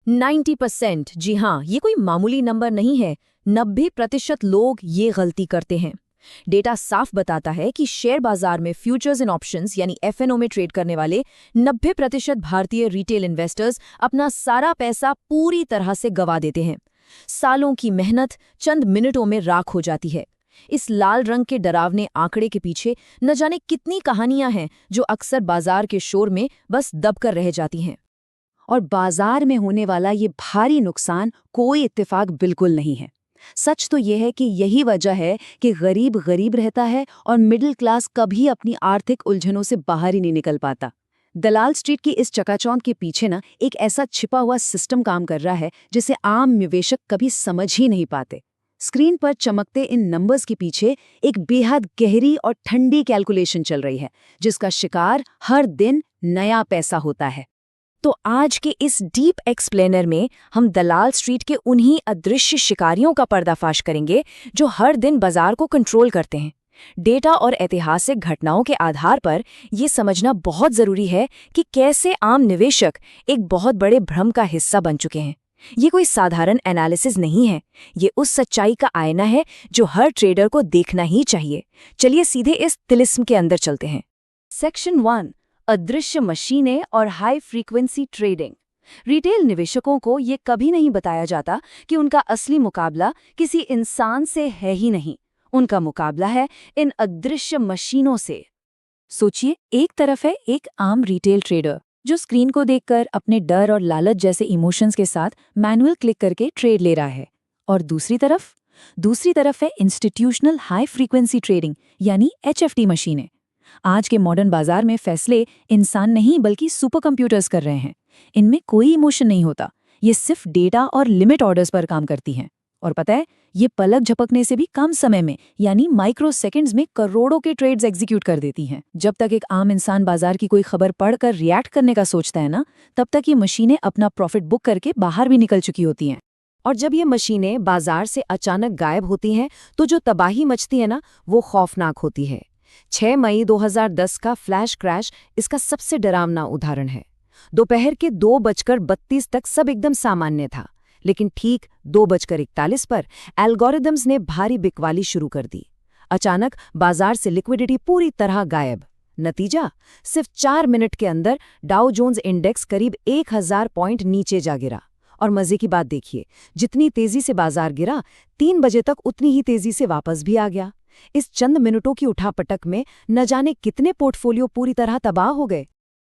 90%। जी हाँ, ये कोई मामूली नंबर नहीं है। 90% लोग ये गलती करते हैं। डेटा साफ बताता है कि शेयर बाजार में फ्यूचर्स एंड ऑप्शंस यानी एफएनओ में ट्रेड करने वाले 90% भारतीय रिटेल इन्वेस्टर्स अपना सारा पैसा पूरी तरह से गंवा देते हैं। सालों की मेहनत चंद मिनटों में राख हो जाती है। इस लाल रंग के डरावने आंकड़े के पीछे न जाने कितनी कहानियां हैं जो अक्सर बाजार के शोर में बस दबकर रह जाती हैं। और बाजार में होने वाला ये भारी नुकसान कोई इत्तेफाक बिल्कुल नहीं है। सच तो ये है कि यही वजह है कि गरीब गरीब रहता है और मिडिल क्लास कभी अपनी आर्थिक उलझनों से बाहर ही नहीं निकल पाता। दलाल स्ट्रीट की इस चकाचौंध के पीछे ना एक ऐसा छिपा हुआ सिस्टम काम कर रहा है जिसे आम निवेशक कभी समझ ही नहीं पाते। स्क्रीन पर चमकते इन नंबर्स के पीछे एक बेहद गहरी और ठंडी कैलकुलेशन चल रही है, जिसका शिकार हर दिन नया पैसा होता है। तो आज के इस डीप एक्सप्लेनर में हम दलाल स्ट्रीट के उन्हीं अदृश्य शिकारियों का पर्दाफाश करेंगे जो हर दिन बाजार को कंट्रोल करते हैं। डेटा और ऐतिहासिक घटनाओं के आधार पर यह समझना बहुत जरूरी है कि कैसे आम निवेशक एक बहुत बड़े भ्रम का हिस्सा बन चुके हैं। ये कोई साधारण एनालिसिस नहीं है, ये उस सच्चाई का आईना है जो हर ट्रेडर को देखना ही चाहिए। चलिए सीधे इस तिलिस्म के अंदर चलते हैं। सेक्शन 1, अदृश्य मशीनें और हाई फ्रीक्वेंसी ट्रेडिंग। रिटेल निवेशकों को ये कभी नहीं बताया जाता कि उनका असली मुकाबला किसी इंसान से है ही नहीं, उनका मुकाबला है इन अदृश्य मशीनों से। सोचिए, एक तरफ है एक आम रिटेल ट्रेडर जो स्क्रीन को देखकर अपने डर और लालच जैसे इमोशंस के साथ मैनुअल क्लिक करके ट्रेड ले रहा है, और दूसरी तरफ है इंस्टीट्यूशनल हाई फ्रीक्वेंसी ट्रेडिंग यानी HFT मशीनें। आज के मॉडर्न बाजार में फैसले इंसान नहीं बल्कि सुपर कंप्यूटर्स कर रहे हैं। इनमें कोई इमोशन नहीं होता, ये सिर्फ डेटा और लिमिट ऑर्डर्स पर काम करती हैं। और पता है, ये पलक झपकने से भी कम समय में यानी माइक्रो सेकंड्स में करोड़ों के ट्रेड्स एग्जीक्यूट कर देती हैं। जब तक एक आम इंसान बाजार की कोई खबर पढ़कर रिएक्ट करने का सोचता है ना, तब तक ये मशीनें अपना प्रॉफिट बुक करके बाहर भी निकल चुकी होती हैं। और जब ये मशीनें बाजार से अचानक गायब होती हैं तो जो तबाही मचती है ना, वो खौफनाक होती है। 6 मई 2010 का फ्लैश क्रैश इसका सबसे डरावना उदाहरण है। दोपहर के 2:32 तक सब एकदम सामान्य था, लेकिन ठीक 2:41 पर एल्गोरिदम्स ने भारी बिकवाली शुरू कर दी। अचानक बाजार से लिक्विडिटी पूरी तरह गायब। नतीजा, सिर्फ 4 मिनट के अंदर डाउ जोन्स इंडेक्स करीब 1000 पॉइंट नीचे जा गिरा। और मजे की बात देखिए, जितनी तेजी से बाजार गिरा, 3 बजे तक उतनी ही तेजी से वापस भी आ गया। इस चंद मिनटों की उठापटक में न जाने कितने पोर्टफोलियो पूरी तरह तबाह हो गए।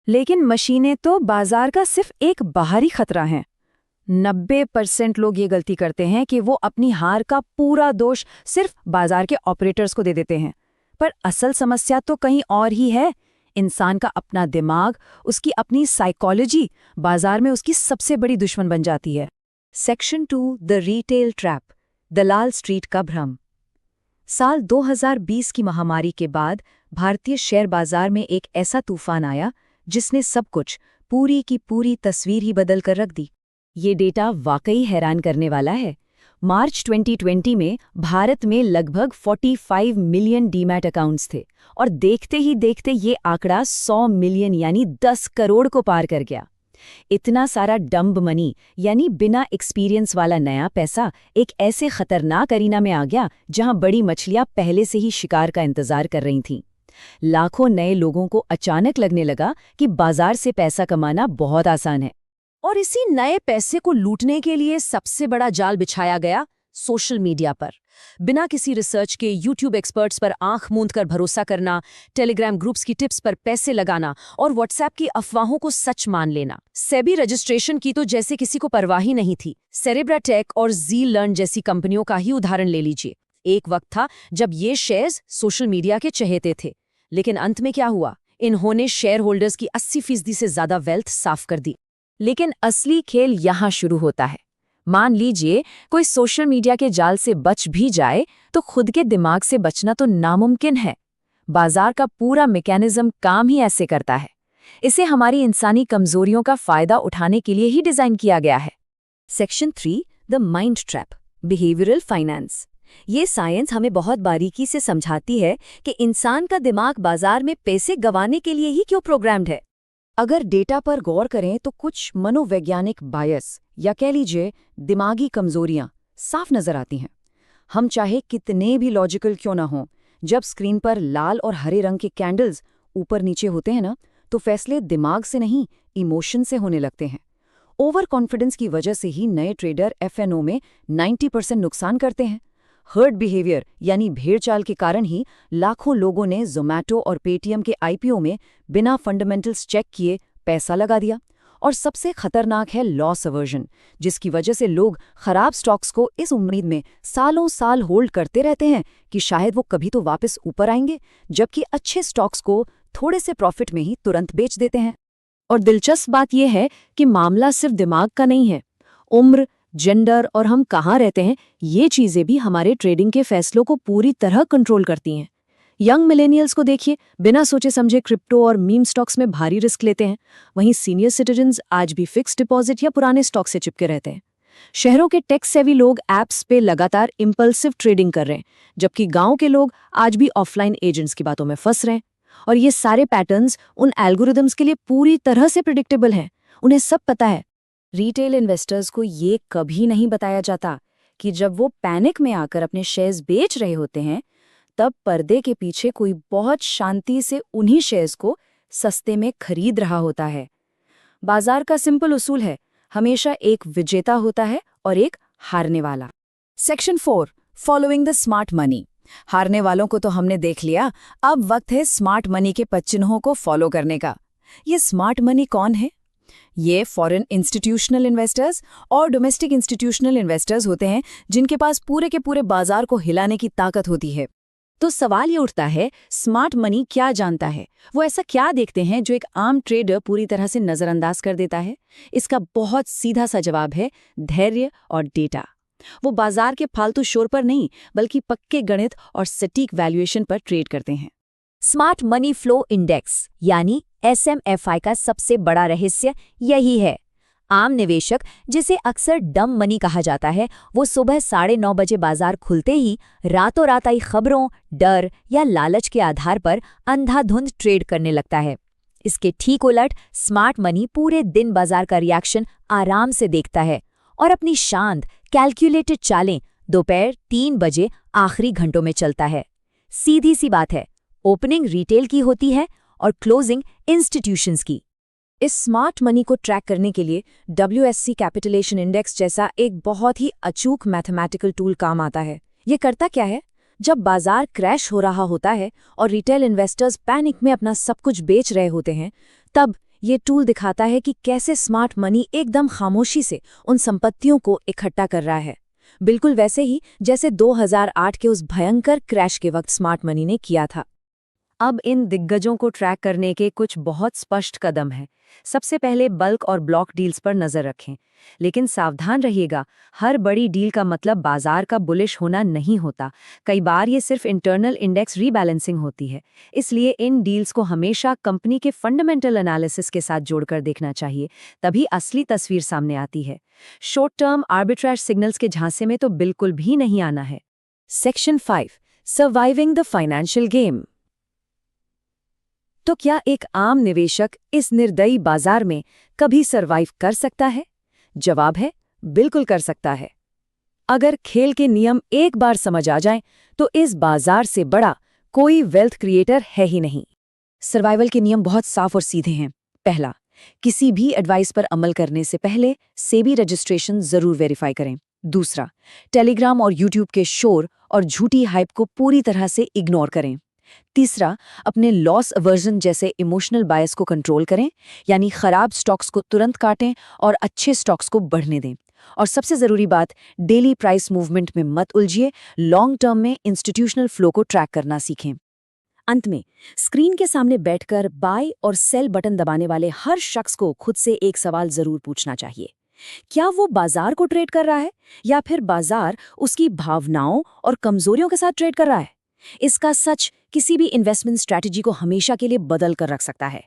लेकिन मशीनें तो बाजार का सिर्फ एक बाहरी खतरा हैं। 90% लोग ये गलती करते हैं कि वो अपनी हार का पूरा दोष सिर्फ बाजार के ऑपरेटर्स को दे देते हैं। पर असल समस्या तो कहीं और ही है। इंसान का अपना दिमाग, उसकी अपनी साइकोलॉजी बाजार में उसकी सबसे बड़ी दुश्मन बन जाती है। Section 2, the retail trap, Dalal street का भ्रम। साल 2020 की महामारी के बाद भारतीय शेयर बाजार में एक ऐसा तूफान आया जिसने सब कुछ, पूरी की पूरी तस्वीर ही बदल कर रख दी। ये डेटा वाकई हैरान करने वाला है। मार्च 2020 में भारत में लगभग 45 मिलियन डीमैट अकाउंट्स थे, और देखते ही देखते ये आंकड़ा 100 मिलियन यानी 10 करोड़ को पार कर गया। इतना सारा डम्ब मनी यानी बिना एक्सपीरियंस वाला नया पैसा एक ऐसे खतरनाक अरीना में आ गया जहां बड़ी मछलियां पहले से ही शिकार का इंतजार कर रही थीं। लाखों नए लोगों को अचानक लगने लगा कि बाजार से पैसा कमाना बहुत आसान है। और इसी नए पैसे को लूटने के लिए सबसे बड़ा जाल बिछाया गया सोशल मीडिया पर। बिना किसी रिसर्च के यूट्यूब एक्सपर्ट्स पर आंख मूंद कर भरोसा करना, टेलीग्राम ग्रुप्स की टिप्स पर पैसे लगाना और व्हाट्सएप की अफवाहों को सच मान लेना। सेबी रजिस्ट्रेशन की तो जैसे किसी को परवाह ही नहीं थी। सेरेब्रा टेक और ज़ी लर्न जैसी कंपनियों का ही उदाहरण ले लीजिए। एक वक्त था जब ये शेयर्स सोशल मीडिया के चहेते थे, लेकिन अंत में क्या हुआ? इन्होंने शेयर होल्डर्स की 80% से ज्यादा वेल्थ साफ कर दी। लेकिन असली खेल यहाँ शुरू होता है। मान लीजिए कोई सोशल मीडिया के जाल से बच भी जाए तो खुद के दिमाग से बचना तो नामुमकिन है। बाजार का पूरा मैकेनिज्म काम ही ऐसे करता है। इसे हमारी इंसानी कमजोरियों का फायदा उठाने के लिए ही डिजाइन किया गया है। Section 3, the mind trap, behavioural finance. ये साइंस हमें बहुत बारीकी से समझाती है कि इंसान का दिमाग बाजार में पैसे गंवाने के लिए ही क्यों प्रोग्राम्ड है। अगर डेटा पर गौर करें तो कुछ मनोवैज्ञानिक बायस या कह लीजिए दिमागी कमजोरियां साफ नजर आती हैं। हम चाहे कितने भी लॉजिकल क्यों ना हों, जब स्क्रीन पर लाल और हरे रंग के कैंडल्स ऊपर नीचे होते हैं ना, तो फैसले दिमाग से नहीं, इमोशन से होने लगते हैं। ओवर कॉन्फिडेंस की वजह से ही नए ट्रेडर एफएनओ में 90% नुकसान करते हैं। हर्ड बिहेवियर यानी भेड़चाल के कारण ही लाखों लोगों ने ज़ोमैटो और पेटीएम के आईपीओ में बिना फंडामेंटल्स चेक किए पैसा लगा दिया। और सबसे खतरनाक है लॉस अवर्जन, जिसकी वजह से लोग खराब स्टॉक्स को इस उम्मीद में सालों साल होल्ड करते रहते हैं कि शायद वो कभी तो वापस ऊपर आएंगे, जबकि अच्छे स्टॉक्स को थोड़े से प्रॉफिट में ही तुरंत बेच देते हैं। और दिलचस्प बात यह है कि मामला सिर्फ दिमाग का नहीं है। उम्र, जेंडर और हम कहाँ रहते हैं, ये चीजें भी हमारे ट्रेडिंग के फैसलों को पूरी तरह कंट्रोल करती हैं। यंग मिलेनियल्स को देखिए, बिना सोचे समझे क्रिप्टो और मीम स्टॉक्स में भारी रिस्क लेते हैं। वहीं सीनियर सिटीजन्स आज भी फिक्स डिपॉजिट या पुराने स्टॉक से चिपके रहते हैं। शहरों के टेक सेवी लोग ऐप्स पे लगातार इम्पल्सिव ट्रेडिंग कर रहे हैं, जबकि गांव के लोग आज भी ऑफलाइन एजेंट्स की बातों में फंस रहे हैं। और ये सारे पैटर्न्स उन एल्गोरिदम्स के लिए पूरी तरह से प्रिडिक्टेबल हैं। उन्हें सब पता है। रिटेल इन्वेस्टर्स को ये कभी नहीं बताया जाता कि जब वो पैनिक में आकर अपने शेयर्स बेच रहे होते हैं, तब पर्दे के पीछे कोई बहुत शांति से उन्हीं शेयर्स को सस्ते में खरीद रहा होता है। बाजार का सिंपल उसूल है, हमेशा एक विजेता होता है और एक हारने वाला। Section 4, following the smart money. हारने वालों को तो हमने देख लिया, अब वक्त है स्मार्ट मनी के 5 चिन्हों को फॉलो करने का। ये स्मार्ट मनी कौन है? ये फॉरेन इंस्टीट्यूशनल इन्वेस्टर्स और डोमेस्टिक इंस्टीट्यूशनल इन्वेस्टर्स होते हैं, जिनके पास पूरे के पूरे बाजार को हिलाने की ताकत होती है। तो सवाल ये उठता है, स्मार्ट मनी क्या जानता है? वो ऐसा क्या देखते हैं जो एक आम ट्रेडर पूरी तरह से नजरअंदाज कर देता है? इसका बहुत सीधा सा जवाब है धैर्य और डेटा। वो बाजार के फालतू शोर पर नहीं, बल्कि पक्के गणित और सटीक वैल्यूएशन पर ट्रेड करते हैं। स्मार्ट मनी फ्लो इंडेक्स यानी SMFI का सबसे बड़ा रहस्य यही है। आम निवेशक, जिसे अक्सर डम मनी कहा जाता है, वो सुबह 9:30 बजे बाजार खुलते ही रातों रात आई खबरों, डर या लालच के आधार पर अंधाधुंध ट्रेड करने लगता है। इसके ठीक उलट स्मार्ट मनी पूरे दिन बाजार का रिएक्शन आराम से देखता है और अपनी शांत कैलकुलेटेड चालें दोपहर 3 बजे आखिरी घंटों में चलता है। सीधी सी बात है, ओपनिंग रिटेल की होती है और क्लोजिंग इंस्टीट्यूशंस की। इस स्मार्ट मनी को ट्रैक करने के लिए WSC कैपिटलेशन इंडेक्स जैसा एक बहुत ही अचूक मैथमेटिकल टूल काम आता है। ये करता क्या है? जब बाजार क्रैश हो रहा होता है और रिटेल इन्वेस्टर्स पैनिक में अपना सब कुछ बेच रहे होते हैं, तब ये टूल दिखाता है कि कैसे स्मार्ट मनी एकदम खामोशी से उन संपत्तियों को इकट्ठा कर रहा है, बिल्कुल वैसे ही जैसे 2008 के उस भयंकर क्रैश के वक्त स्मार्ट मनी ने किया था। अब इन दिग्गजों को ट्रैक करने के कुछ बहुत स्पष्ट कदम हैं। सबसे पहले बल्क और ब्लॉक डील्स पर नजर रखें, लेकिन सावधान रहिएगा, हर बड़ी डील का मतलब बाजार का बुलिश होना नहीं होता। कई बार ये सिर्फ इंटरनल इंडेक्स रीबैलेंसिंग होती है। इसलिए इन डील्स को हमेशा कंपनी के फंडामेंटल एनालिसिस के साथ जोड़कर देखना चाहिए, तभी असली तस्वीर सामने आती है। शॉर्ट टर्म आर्बिट्रेज सिग्नल्स के झांसे में तो बिल्कुल भी नहीं आना है। Section 5, surviving the financial game. तो क्या एक आम निवेशक इस निर्दयी बाजार में कभी सर्वाइव कर सकता है? जवाब है, बिल्कुल कर सकता है। अगर खेल के नियम एक बार समझ आ जाएं, तो इस बाजार से बड़ा कोई वेल्थ क्रिएटर है ही नहीं। सर्वाइवल के नियम बहुत साफ और सीधे हैं। पहला, किसी भी एडवाइस पर अमल करने से पहले सेबी रजिस्ट्रेशन जरूर वेरीफाई करें। दूसरा, टेलीग्राम और यूट्यूब के शोर और झूठी हाइप को पूरी तरह से इग्नोर करें। तीसरा, अपने लॉस अवर्जन जैसे इमोशनल बायस को कंट्रोल करें, यानी खराब स्टॉक्स को तुरंत काटें और अच्छे स्टॉक्स को बढ़ने दें। और सबसे ज़रूरी बात, डेली प्राइस मूवमेंट में मत उलझिए, लॉन्ग टर्म में इंस्टीट्यूशनल फ्लो को ट्रैक करना सीखें। अंत में, स्क्रीन के सामने बैठकर बाय और सेल बटन दबाने वाले हर शख्स को खुद से एक सवाल ज़रूर पूछना चाहिए। क्या वो बाजार को ट्रेड कर रहा है, या फिर बाजार उसकी भावनाओं और कमजोरियों के साथ ट्रेड कर रहा है? इसका सच किसी भी इन्वेस्टमेंट स्ट्रैटेजी को हमेशा के लिए बदल कर रख सकता है।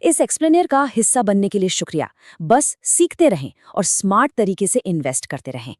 इस एक्सप्लेनर का हिस्सा बनने के लिए शुक्रिया। बस सीखते रहें और स्मार्ट तरीके से इन्वेस्ट करते रहें।